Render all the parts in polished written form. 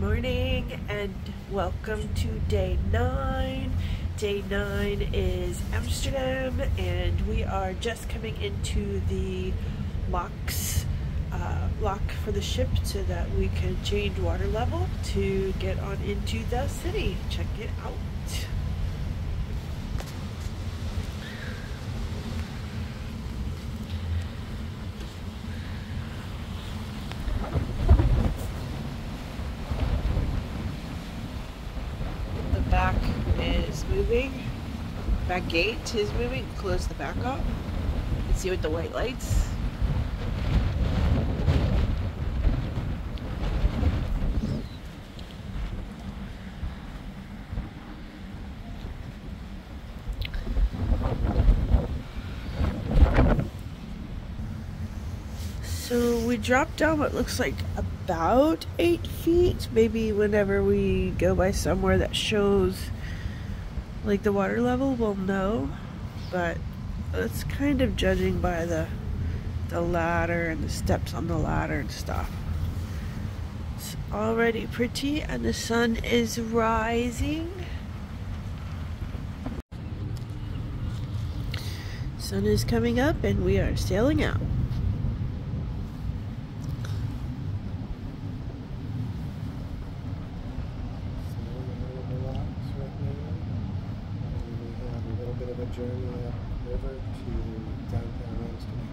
morning and welcome to day 9. Day 9 is Amsterdam and we are just coming into the lock for the ship so that we can change water level to get on into the city. Check it out. Back is moving. Back gate is moving. Close the back up. You can see with the white lights. So we dropped down what looks like about 8 feet. Maybe whenever we go by somewhere that shows like the water level, we'll know. But it's kind of judging by the ladder and the steps on the ladder and stuff. It's already pretty and the sun is rising. Sun is coming up and we are sailing out. Journey upriver to downtown Amsterdam.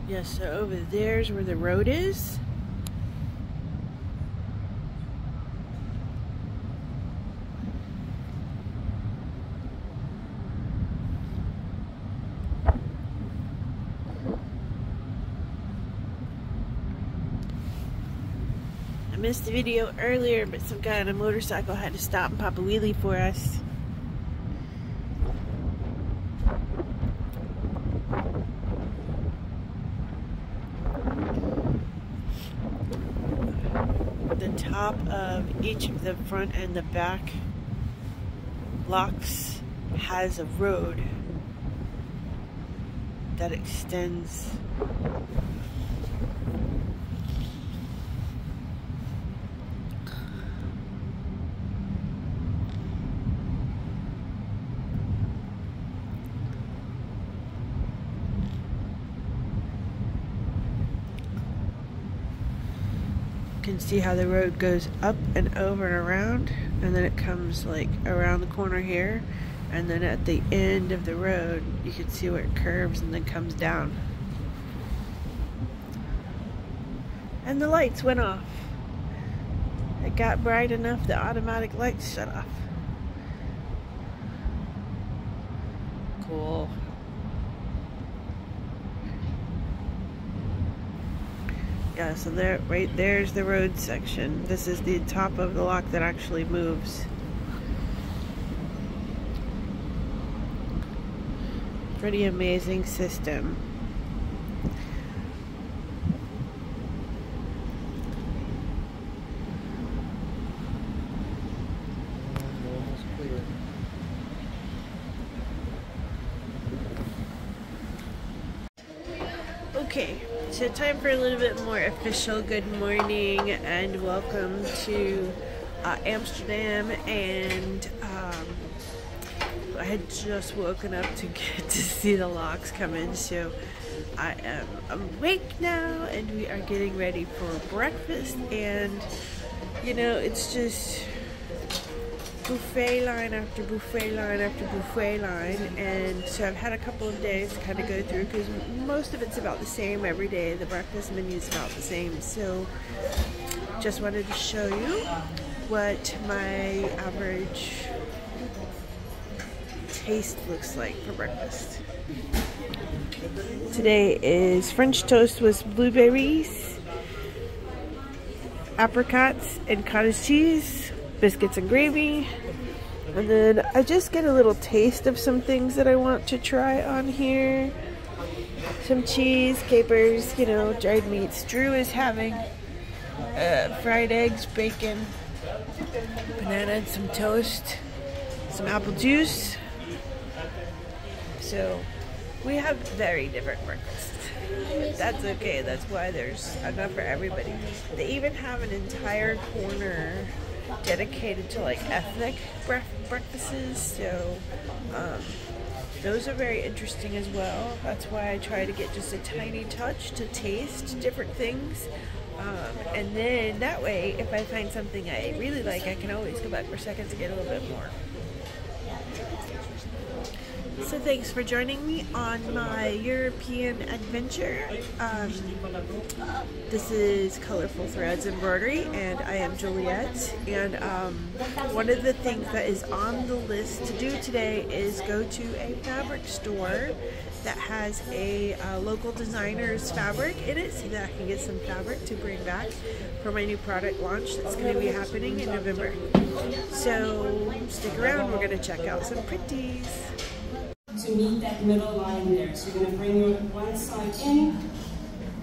Yeah, so over there's where the road is. I missed the video earlier, but some guy on a motorcycle had to stop and pop a wheelie for us. The top of each of the front and the back locks has a road that extends. You can see how the road goes up and over and around, and then it comes like around the corner here, and then at the end of the road you can see where it curves and then comes down. And the lights went off. It got bright enough the automatic lights shut off. Cool. Yeah, so there, right there's the road section. This is the top of the lock that actually moves. Pretty amazing system. Almost clear. Okay, so time for a little bit more official good morning and welcome to Amsterdam. And I had just woken up to get to see the locks come in, so I am awake now and we are getting ready for breakfast. And you know, it's just buffet line after buffet line after buffet line, and so I've had a couple of days to kind of go through because most of it's about the same every day. The breakfast menu is about the same, so just wanted to show you what my average taste looks like for breakfast. Today is French toast with blueberries, apricots and cottage cheese, biscuits and gravy, And then I just get a little taste of some things that I want to try on here. Some cheese, capers, you know, dried meats. Drew is having fried eggs, bacon, banana, and some toast, some apple juice. So we have very different breakfasts. But that's okay. That's why there's enough for everybody. They even have an entire corner dedicated to like ethnic breakfasts. So those are very interesting as well. That's why I try to get just a tiny touch to taste different things. And then that way, if I find something I really like, I can always go back for seconds to get a little bit more. So thanks for joining me on my European adventure. This is Colorful Threads Embroidery, and I am Juliet. And one of the things that is on the list to do today is go to a fabric store that has a local designer's fabric in it, so that I can get some fabric to bring back for my new product launch that's going to be happening in November. So stick around, we're going to check out some pretties. To meet that middle line there. So you're going to bring your one side in.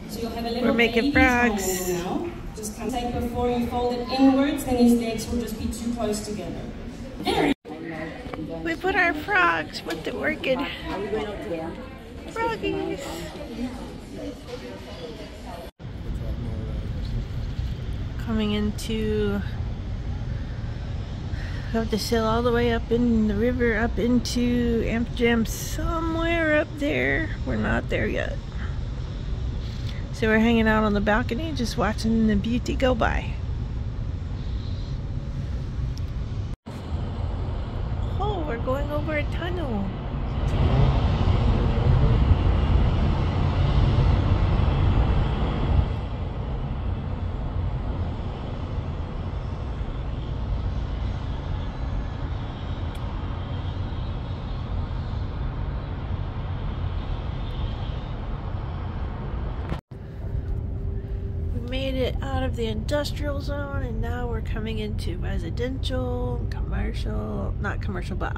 So you'll have a little We're making frogs. Now. Just kind of take before you fold it inwards, then his legs will just be too close together. There. We put our frogs with the orchid. Froggies. Coming into, we have to sail all the way up in the river, up into Amsterdam, somewhere up there. We're not there yet. So we're hanging out on the balcony, just watching the beauty go by. Oh, we're going over a tunnel. Made it out of the industrial zone, and now we're coming into residential, commercial, not commercial, but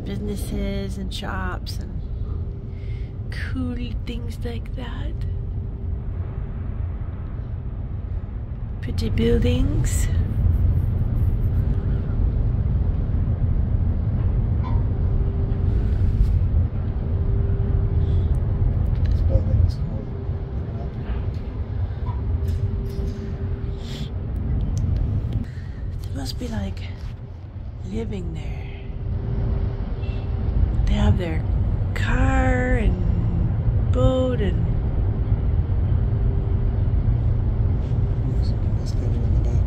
businesses and shops and cool things like that. Pretty buildings. This building is cool. Must be like living there. They have their car and boat and Let's go in the back.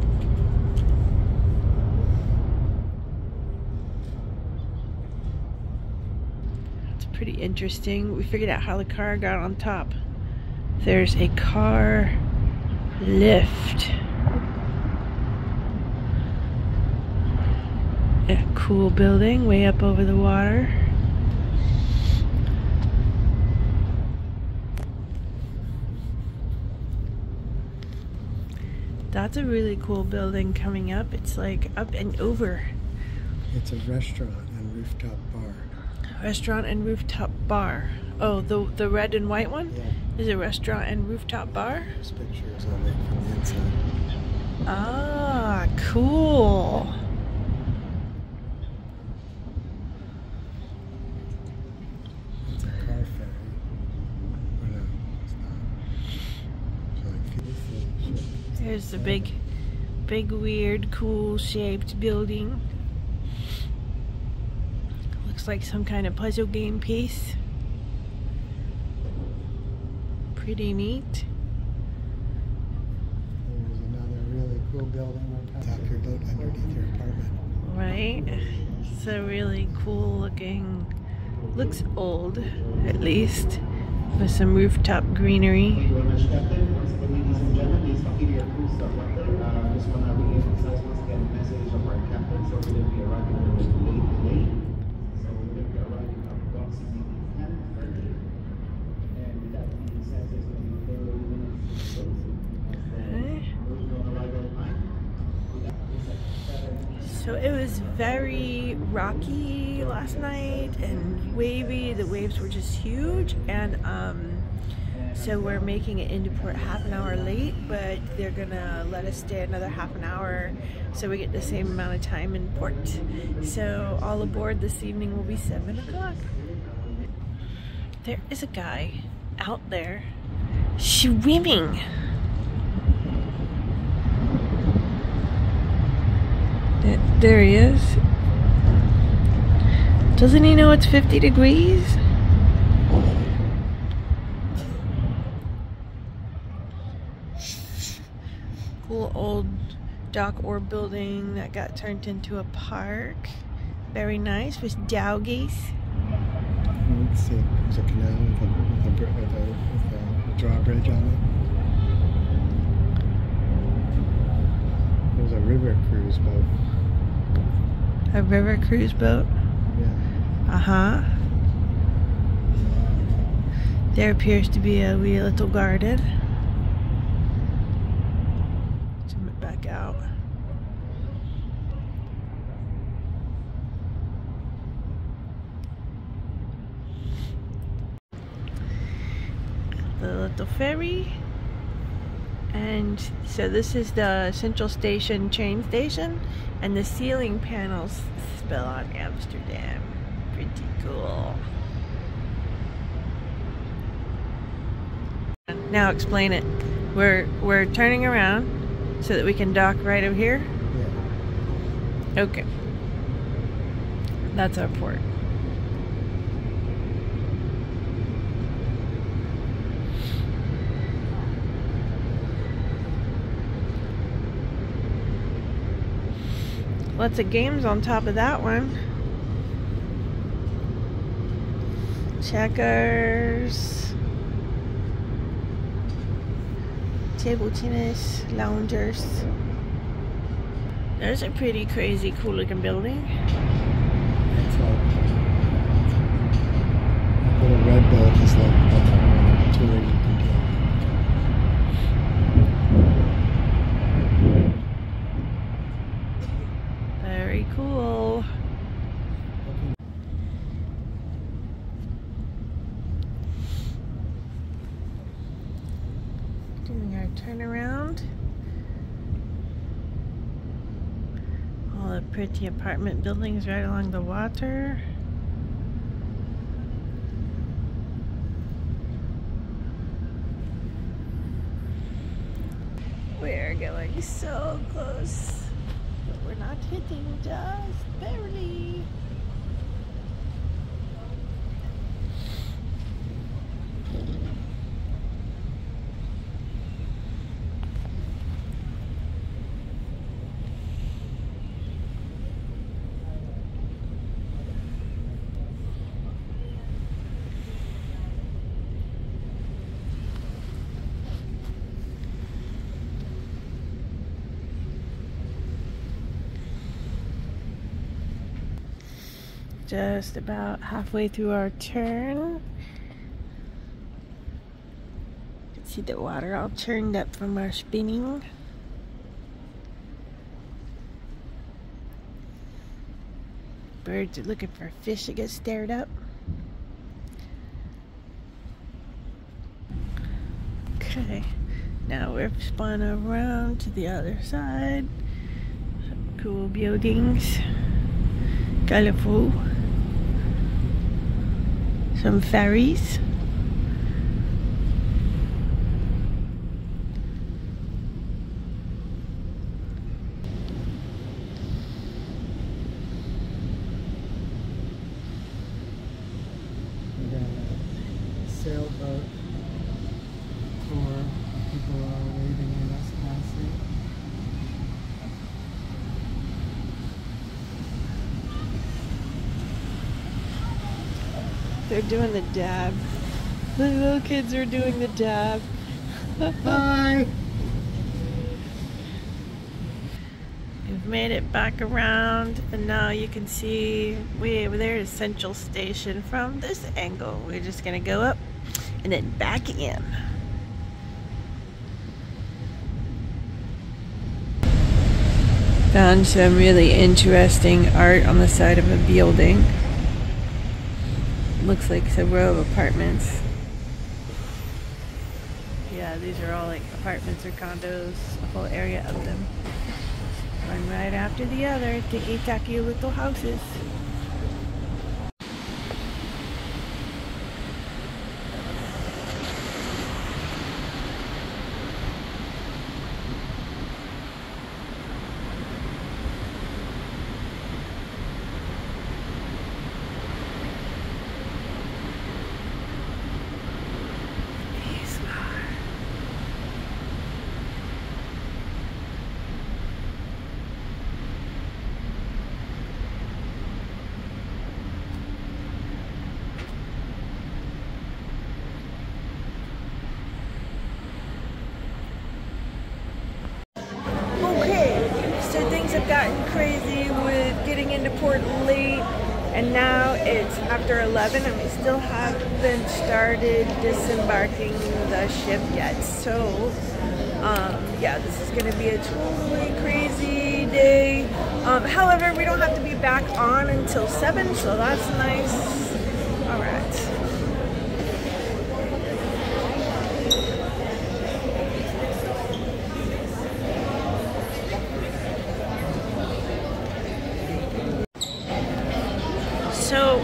it's pretty interesting. We figured out how the car got on top. There's a car lift. A cool building way up over the water. That's a really cool building coming up. It's like up and over. It's a restaurant and rooftop bar. Restaurant and rooftop bar. Oh, the red and white one? Yeah. Is a restaurant and rooftop bar? There's pictures of it from the inside. Ah, cool. It's a car ferry. Oh no, it's not. So like 50 ships. There's the big weird cool shaped building. Looks like some kind of puzzle game piece. Pretty neat. There's another really cool building. Dock your boat underneath your apartment. Right? It's a really cool looking, looks old at least, with some rooftop greenery. So it was very very rocky last night and wavy. The waves were just huge, and so we're making it into port half an hour late, but they're gonna let us stay another half an hour so we get the same amount of time in port. So all aboard this evening will be 7 o'clock. There is a guy out there swimming. There he is. Doesn't he know it's 50 degrees? Cool old dock or building that got turned into a park. Very nice with doggies. Let's see, there's a canal with a drawbridge on it. There's a river cruise boat. A river cruise boat? Yeah. Uh-huh. There appears to be a wee little garden. Zoom it back out. The little ferry. And so this is the Central Station train station, and the ceiling panels spell out Amsterdam. Pretty cool. Now explain it. We're turning around so that we can dock right over here? Yeah. Okay. That's our port. Lots of games on top of that one. Checkers, table tennis, loungers. There's a pretty crazy cool looking building. It's like a little red boat is like a tour you can do. Very cool. Doing our turnaround. All the pretty apartment buildings right along the water. We're going so close. But we're not hitting, just barely. Just about halfway through our turn. You can see the water all churned up from our spinning. Birds are looking for fish that get stared up. Okay, now we're spun around to the other side. Some cool buildings. Colorful. Some ferries. We got a sailboat tour. People are waving at us passing. They're doing the dab. The little kids are doing the dab. Bye! We've made it back around, and now you can see way over there is Central Station from this angle. We're just gonna go up and then back in. Found some really interesting art on the side of a building. Looks like a row of apartments. Yeah, these are all like apartments or condos, a whole area of them. One right after the other, ticky-tacky little houses. Have gotten crazy with getting into port late, and now it's after 11 and we still haven't started disembarking the ship yet. So yeah, this is going to be a totally crazy day. However, we don't have to be back on until 7, so that's nice. All right. So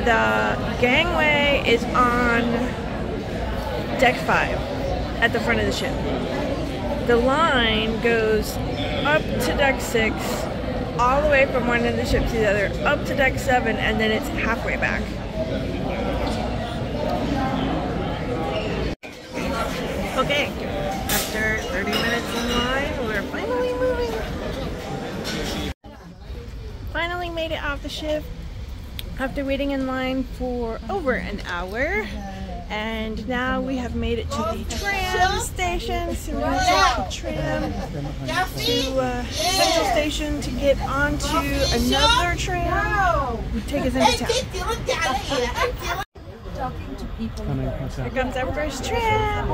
the gangway is on deck 5 at the front of the ship. The line goes up to deck 6, all the way from one end of the ship to the other, up to deck 7, and then it's halfway back. Okay, after 30 minutes in line, we're finally moving. Finally made it off the ship after waiting in line for over an hour, and now we have made it to the tram station. So we're going to take the tram to Central Station to get onto another tram to take us into town. Talking to people. Here comes our first tram.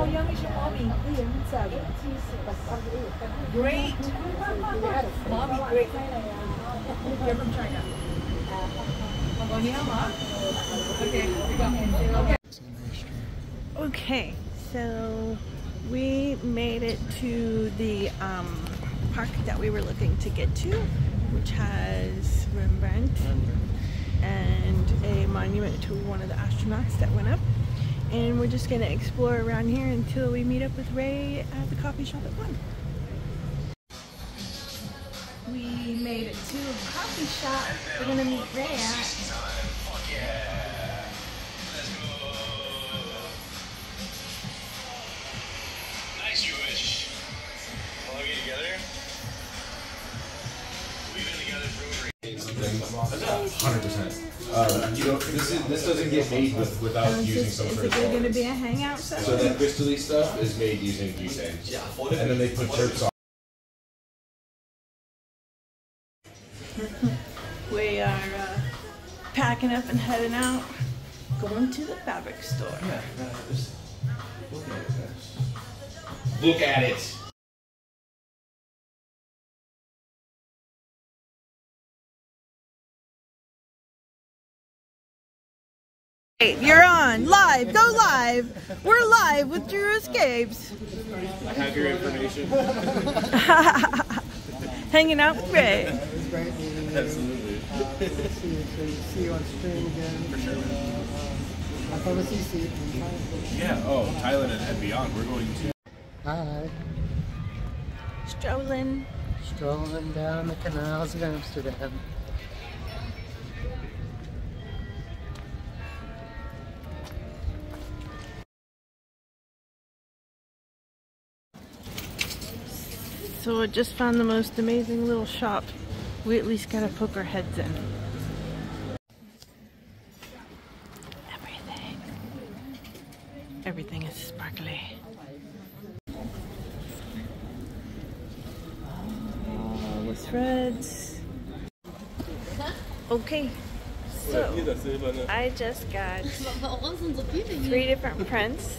Great. Mommy, great. You're from China. Okay, so we made it to the park that we were looking to get to, which has Rembrandt and a monument to one of the astronauts that went up. And we're just going to explore around here until we meet up with Ray at the coffee shop at 1. We made it to a coffee shop we're going to meet Ray at. Nice you wish. How long are you together? We've been together for over 100%. You know, this doesn't get made without using some sort of. Is it going to be a hangout session? So that crystally stuff is made using butane, and then they put terps on. We are packing up and heading out, going to the fabric store. Yeah, just look at it, guys. Look at it. You're on live. Go live. We're live with Drew Escapes. I have your information. Hanging out with Ray. It was great meeting you. Absolutely. See you on stream again. For sure. I thought it was easy. Yeah. Oh, Thailand and beyond. We're going to. Hi. Strolling down the canals of Amsterdam. So I just found the most amazing little shop. We at least gotta poke our heads in. Everything is sparkly. All the threads. Okay, so I just got 3 different prints,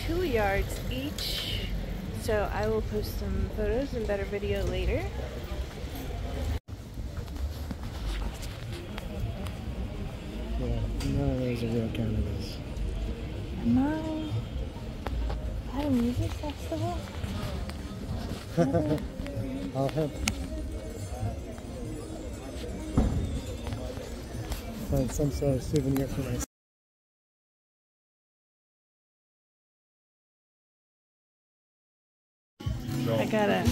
2 yards each. So I will post some photos and better video later. Yeah, no, there's a real cannabis. No. At a music festival? I'll help. Find some sort of souvenir for myself. I got a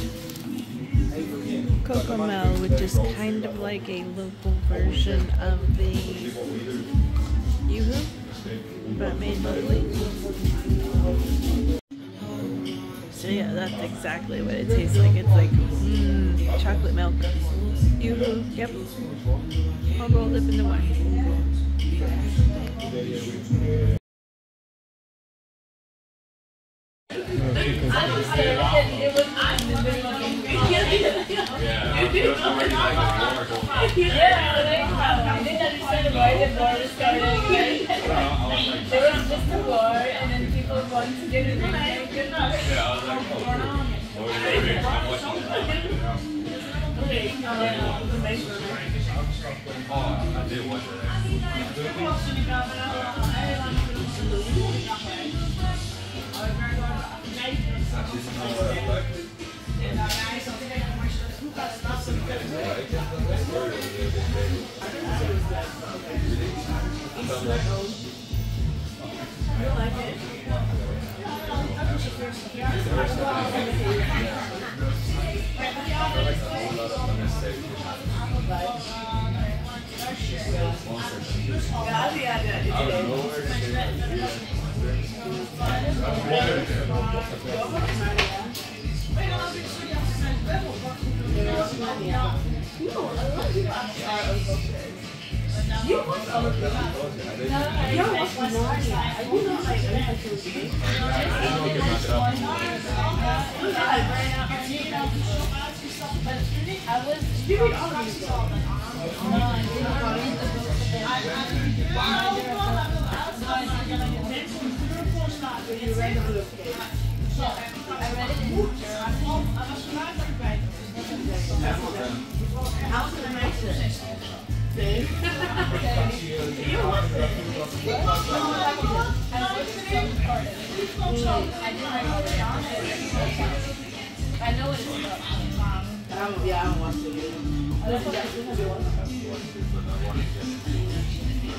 Cocomel, which is kind of like a local version of the Yoo-hoo, but made locally. So yeah, that's exactly what it tastes like. It's like chocolate milk. Yoo-hoo, yep. All rolled up into one. There was just a war, and then people wanted to get it. I did watch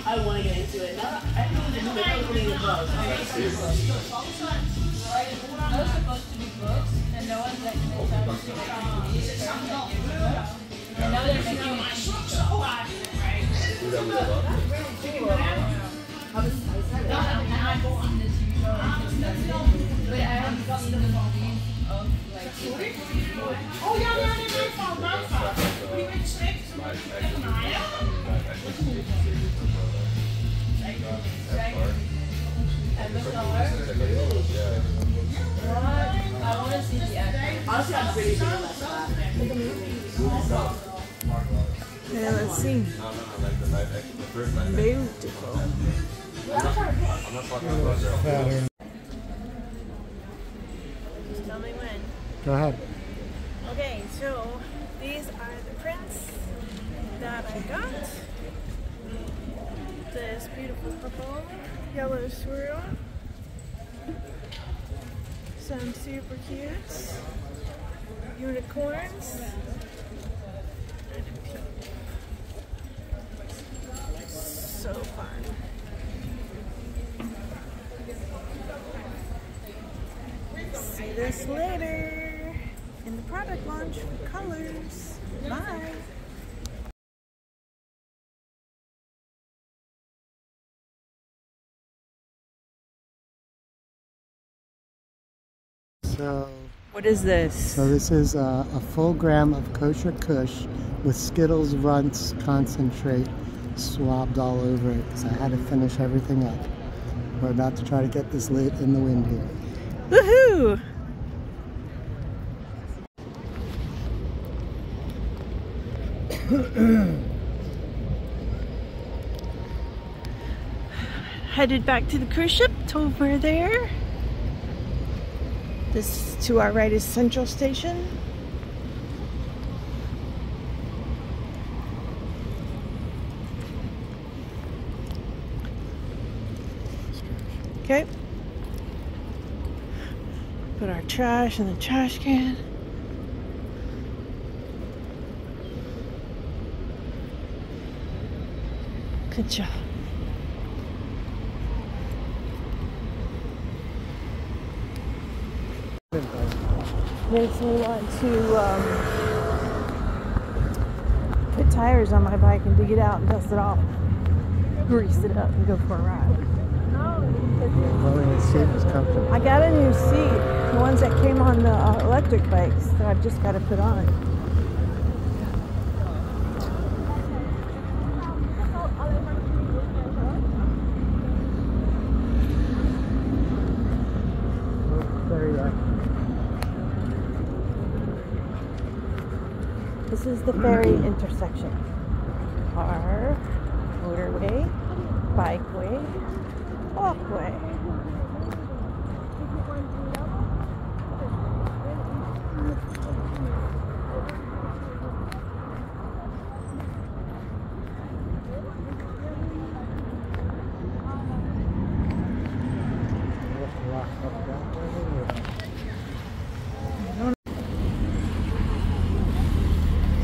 I want to get into it. I was supposed to be books, and no one's like, now they're making it. But I haven't seen the movies of like. Oh yeah, I want to see the actor. Honestly, I'm pretty sure Yeah, let's see. Beautiful. Pattern. Just tell me when. Go ahead. Okay, so these are the prints that I got. This beautiful purple, yellow swirl. Some super cute unicorns. And a pink. So fun. See this later in the product launch for colors. Bye. So, What is this? so this is a full gram of kosher kush with Skittles Runts concentrate swabbed all over it because I had to finish everything up. We're about to try to get this lit in the wind here. Woohoo! Headed back to the cruise ship. It's over there. This to our right is Central Station. Okay. Put our trash in the trash can. Good job. Makes me want to put tires on my bike and dig it out and dust it off. Grease it up and go for a ride. Well, the seat was comfortable. I got a new seat, the ones that came on the electric bikes that I've just got to put on. There you are. This is the ferry intersection. Car, motorway, bikeway, walkway.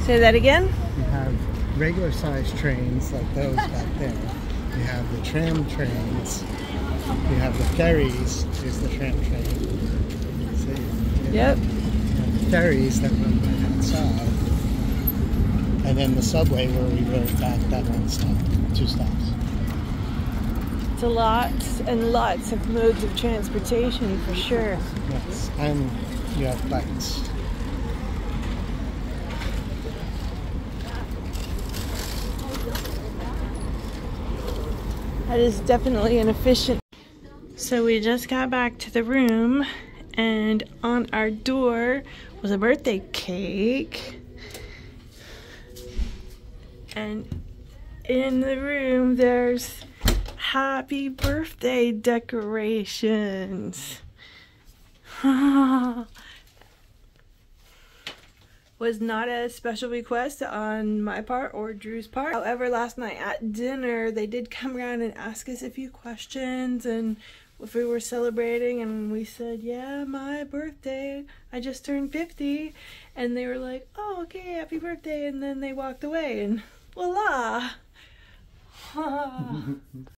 Say that again? You have regular sized trains like those back there. You have the tram trains. You have the ferries. Here's the tram train. See? Yep. You have the ferries that run right outside. And then the subway where we rode back, that one stop. 2 stops. It's a lots and lots of modes of transportation for sure. Yes. And you have bikes. That is definitely an efficient. So we just got back to the room and on our door was a birthday cake. And in the room there's happy birthday decorations. Was not a special request on my part or Drew's part. However, last night at dinner, they did come around and ask us a few questions and if we were celebrating, and we said, yeah, my birthday. I just turned 50. And they were like, oh, okay, happy birthday. And then they walked away and voila.